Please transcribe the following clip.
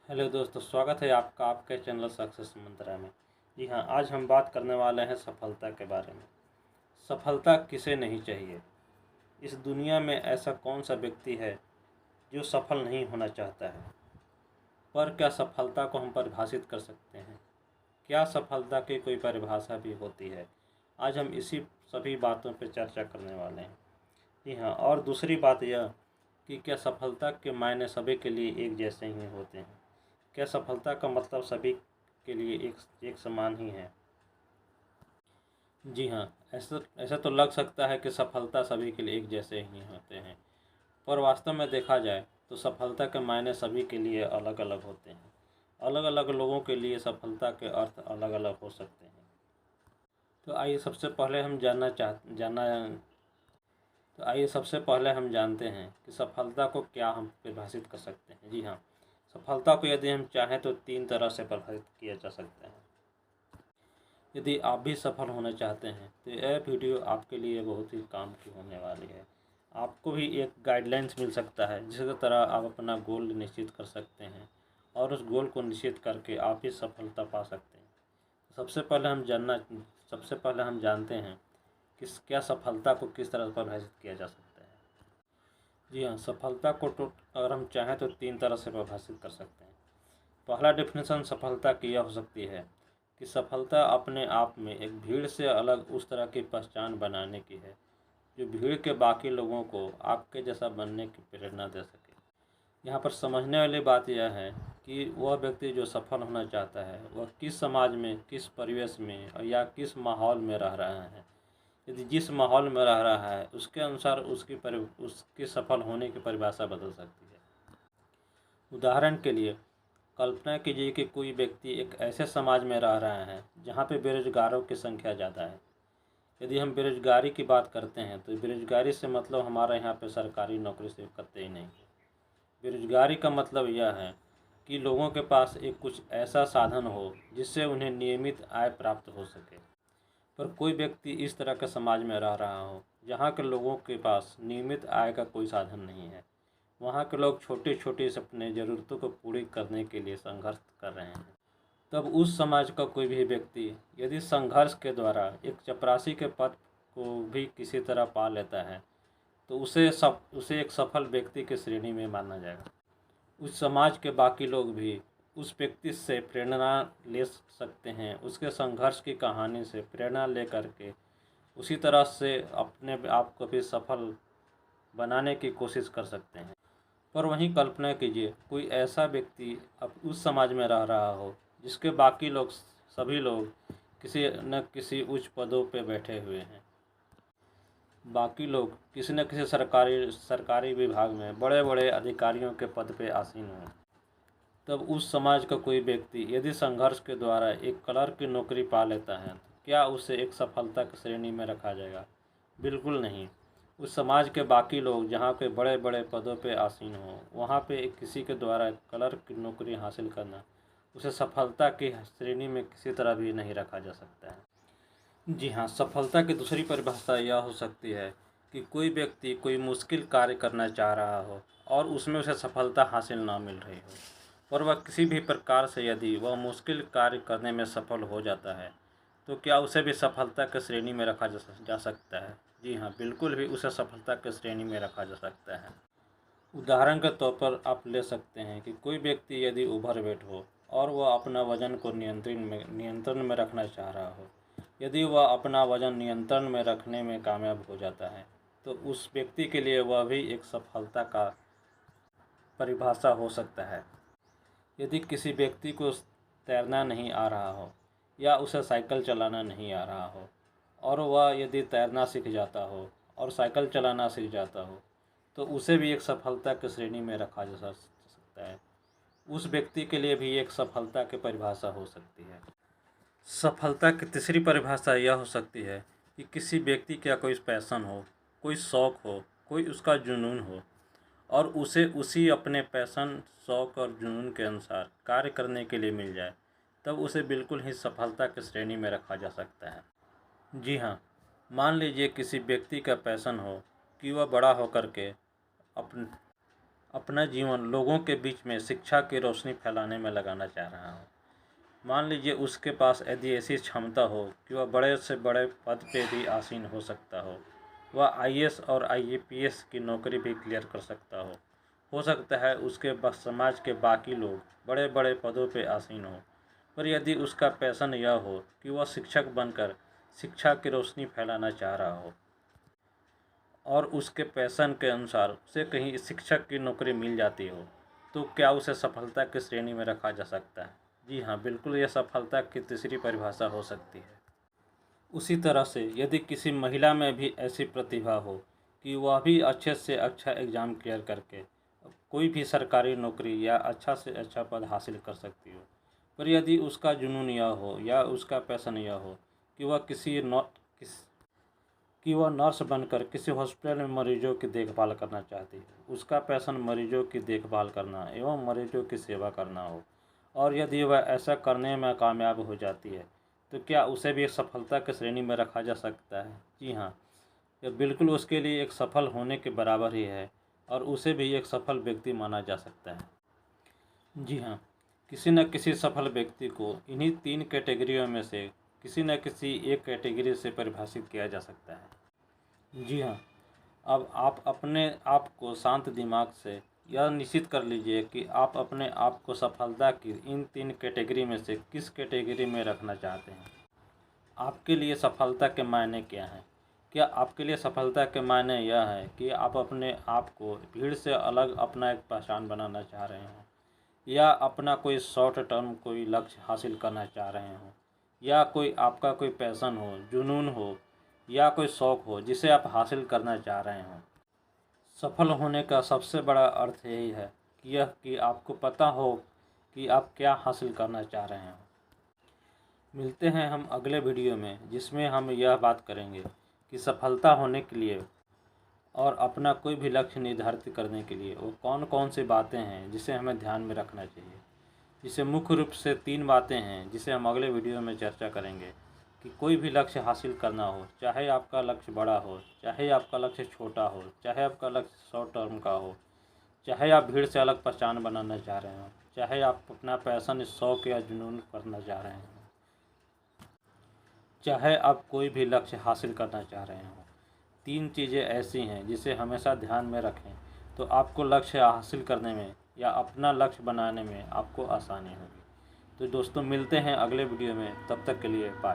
Hello दोस्तों, स्वागत है आपका आपके चैनल सक्सेस मंत्रा में। जी हाँ, आज हम बात करने वाले हैं सफलता के बारे में। सफलता किसे नहीं चाहिए? इस दुनिया में ऐसा कौन सा व्यक्ति है जो सफल नहीं होना चाहता है? पर क्या सफलता को हम परिभाषित कर सकते हैं? क्या सफलता की कोई परिभाषा भी होती है? आज हम इसी सभी बातों पर चर्चा करने वाले हैं। जी हाँ, और दूसरी बात यह कि क्या सफलता के मायने सभी के लिए एक जैसे ही होते हैं? क्या सफलता का मतलब सभी के लिए एक समान ही है? जी हाँ, ऐसा ऐसा तो लग सकता है कि सफलता सभी के लिए एक जैसे ही होते हैं, पर वास्तव में देखा जाए तो सफलता के मायने सभी के लिए अलग अलग होते हैं। अलग अलग लोगों के लिए सफलता के अर्थ अलग अलग हो सकते हैं। तो आइए सबसे पहले हम जानते हैं कि सफलता को क्या हम परिभाषित कर सकते हैं। जी हाँ, सफलता को यदि हम चाहें तो 3 तरह से परिभाषित किया जा सकता है। यदि आप भी सफल होना चाहते हैं तो यह वीडियो आपके लिए बहुत ही काम की होने वाली है। आपको भी एक गाइडलाइंस मिल सकता है जिसकी तरह आप अपना गोल निश्चित कर सकते हैं और उस गोल को निश्चित करके आप भी सफलता पा सकते हैं। सबसे पहले हम जानते हैं कि क्या सफलता को किस तरह परिभाषित किया जा सकता है। जी हाँ, सफलता को अगर हम चाहें तो 3 तरह से परिभाषित कर सकते हैं। पहला डेफिनेशन सफलता की यह हो सकती है कि सफलता अपने आप में एक भीड़ से अलग उस तरह की पहचान बनाने की है जो भीड़ के बाकी लोगों को आपके जैसा बनने की प्रेरणा दे सके। यहाँ पर समझने वाली बात यह है कि वह व्यक्ति जो सफल होना चाहता है वह किस समाज में, किस परिवेश में और या किस माहौल में रह रहा है। यदि जिस माहौल में रह रहा है उसके अनुसार उसकी सफल होने की परिभाषा बदल सकती है। उदाहरण के लिए कल्पना कीजिए कि कोई व्यक्ति एक ऐसे समाज में रह रहा है जहाँ पे बेरोजगारों की संख्या ज़्यादा है। यदि हम बेरोजगारी की बात करते हैं तो बेरोजगारी से मतलब हमारे यहाँ पे सरकारी नौकरी से कतई नहीं है। बेरोजगारी का मतलब यह है कि लोगों के पास एक कुछ ऐसा साधन हो जिससे उन्हें नियमित आय प्राप्त हो सके। पर कोई व्यक्ति इस तरह के समाज में रह रहा हो जहाँ के लोगों के पास नियमित आय का कोई साधन नहीं है। वहाँ के लोग छोटी छोटी अपने ज़रूरतों को पूरी करने के लिए संघर्ष कर रहे हैं। तब उस समाज का कोई भी व्यक्ति यदि संघर्ष के द्वारा एक चपरासी के पद को भी किसी तरह पा लेता है तो उसे एक सफल व्यक्ति की श्रेणी में माना जाएगा। उस समाज के बाकी लोग भी उस व्यक्ति से प्रेरणा ले सकते हैं, उसके संघर्ष की कहानी से प्रेरणा ले करके उसी तरह से अपने आप को भी सफल बनाने की कोशिश कर सकते हैं। पर वहीं कल्पना कीजिए कोई ऐसा व्यक्ति अब उस समाज में रह रहा हो जिसके बाकी लोग सभी लोग किसी न किसी उच्च पदों पे बैठे हुए हैं। बाकी लोग किसी न किसी सरकारी विभाग में बड़े बड़े अधिकारियों के पद पे आसीन हों। तब उस समाज का कोई व्यक्ति यदि संघर्ष के द्वारा एक क्लर्क की नौकरी पा लेता है तो क्या उसे एक सफलता की श्रेणी में रखा जाएगा? बिल्कुल नहीं। उस समाज के बाकी लोग जहाँ पे बड़े बड़े पदों पे आसीन हों वहाँ पे किसी के द्वारा क्लर्क की नौकरी हासिल करना उसे सफलता की श्रेणी में किसी तरह भी नहीं रखा जा सकता है। जी हाँ, सफलता की दूसरी परिभाषा यह हो सकती है कि कोई व्यक्ति कोई मुश्किल कार्य करना चाह रहा हो और उसमें उसे सफलता हासिल ना मिल रही हो, पर वह किसी भी प्रकार से यदि वह मुश्किल कार्य करने में सफल हो जाता है तो क्या उसे भी सफलता की श्रेणी में रखा जा सकता है? जी हाँ, बिल्कुल भी उसे सफलता की श्रेणी में रखा जा सकता है। उदाहरण के तौर पर आप ले सकते हैं कि कोई व्यक्ति यदि ओवरवेट हो और वह अपना वजन को नियंत्रण में रखना चाह रहा हो। यदि वह अपना वजन नियंत्रण में रखने में कामयाब हो जाता है तो उस व्यक्ति के लिए वह भी एक सफलता का परिभाषा हो सकता है। यदि किसी व्यक्ति को तैरना नहीं आ रहा हो या उसे साइकिल चलाना नहीं आ रहा हो और वह यदि तैरना सीख जाता हो और साइकिल चलाना सीख जाता हो तो उसे भी एक सफलता की श्रेणी में रखा जा सकता है। उस व्यक्ति के लिए भी एक सफलता की परिभाषा हो सकती है। सफलता की तीसरी परिभाषा यह हो सकती है कि किसी व्यक्ति का कोई पैशन हो, कोई शौक़ हो, कोई उसका जुनून हो और उसे उसी अपने पैशन, शौक़ और जुनून के अनुसार कार्य करने के लिए मिल जाए, तब उसे बिल्कुल ही सफलता की श्रेणी में रखा जा सकता है। जी हाँ, मान लीजिए किसी व्यक्ति का पैशन हो कि वह बड़ा होकर के अपन अपना जीवन लोगों के बीच में शिक्षा की रोशनी फैलाने में लगाना चाह रहा हूँ। मान लीजिए उसके पास यदि ऐसी क्षमता हो कि वह बड़े से बड़े पद पे भी आसीन हो सकता हो, वह आईएएस और आईपीएस की नौकरी भी क्लियर कर सकता हो सकता है उसके समाज के बाकी लोग बड़े बड़े पदों पे आसीन हो, पर यदि उसका पैशन यह हो कि वह शिक्षक बनकर शिक्षा की रोशनी फैलाना चाह रहा हो और उसके पैशन के अनुसार उसे कहीं शिक्षक की नौकरी मिल जाती हो, तो क्या उसे सफलता की श्रेणी में रखा जा सकता है? जी हाँ, बिल्कुल, यह सफलता की तीसरी परिभाषा हो सकती है। उसी तरह से यदि किसी महिला में भी ऐसी प्रतिभा हो कि वह भी अच्छे से अच्छा एग्ज़ाम क्लियर करके कोई भी सरकारी नौकरी या अच्छा से अच्छा पद हासिल कर सकती हो, पर यदि उसका जुनून यह हो या उसका पैशन यह हो कि वह नर्स बनकर किसी हॉस्पिटल में मरीजों की देखभाल करना चाहती है, उसका पैशन मरीजों की देखभाल करना एवं मरीजों की सेवा करना हो, और यदि वह ऐसा करने में कामयाब हो जाती है, तो क्या उसे भी एक सफलता की श्रेणी में रखा जा सकता है? जी हाँ, यह बिल्कुल उसके लिए एक सफल होने के बराबर ही है और उसे भी एक सफल व्यक्ति माना जा सकता है। जी हाँ, किसी न किसी सफल व्यक्ति को इन्हीं 3 कैटेगरियों में से किसी न किसी एक कैटेगरी से परिभाषित किया जा सकता है। जी हाँ, अब आप अपने आप को शांत दिमाग से यह निश्चित कर लीजिए कि आप अपने आप को सफलता की इन 3 कैटेगरी में से किस कैटेगरी में रखना चाहते हैं। आपके लिए सफलता के मायने क्या हैं? क्या आपके लिए सफलता के मायने यह है कि आप अपने आप को भीड़ से अलग अपना एक पहचान बनाना चाह रहे हों, या अपना कोई शॉर्ट टर्म कोई लक्ष्य हासिल करना चाह रहे हों, या कोई आपका कोई पैशन हो, जुनून हो, या कोई शौक़ हो जिसे आप हासिल करना चाह रहे हों। सफल होने का सबसे बड़ा अर्थ यही है कि कि आपको पता हो कि आप क्या हासिल करना चाह रहे हो। मिलते हैं हम अगले वीडियो में, जिसमें हम यह बात करेंगे कि सफलता होने के लिए और अपना कोई भी लक्ष्य निर्धारित करने के लिए वो कौन कौन सी बातें हैं जिसे हमें ध्यान में रखना चाहिए। जिसे मुख्य रूप से 3 बातें हैं जिसे हम अगले वीडियो में चर्चा करेंगे कि कोई भी लक्ष्य हासिल करना हो, चाहे आपका लक्ष्य बड़ा हो, चाहे आपका लक्ष्य छोटा हो, चाहे आपका लक्ष्य शॉर्ट टर्म का हो, चाहे आप भीड़ से अलग पहचान बनाना चाह रहे हो, चाहे आप अपना पैशन शौक़ या जुनून करना चाह रहे हो, चाहे आप कोई भी लक्ष्य हासिल करना चाह रहे हो, 3 चीज़ें ऐसी हैं जिसे हमेशा ध्यान में रखें, तो आपको लक्ष्य हासिल करने में या अपना लक्ष्य बनाने में आपको आसानी होगी। तो दोस्तों, मिलते हैं अगले वीडियो में, तब तक के लिए बाय।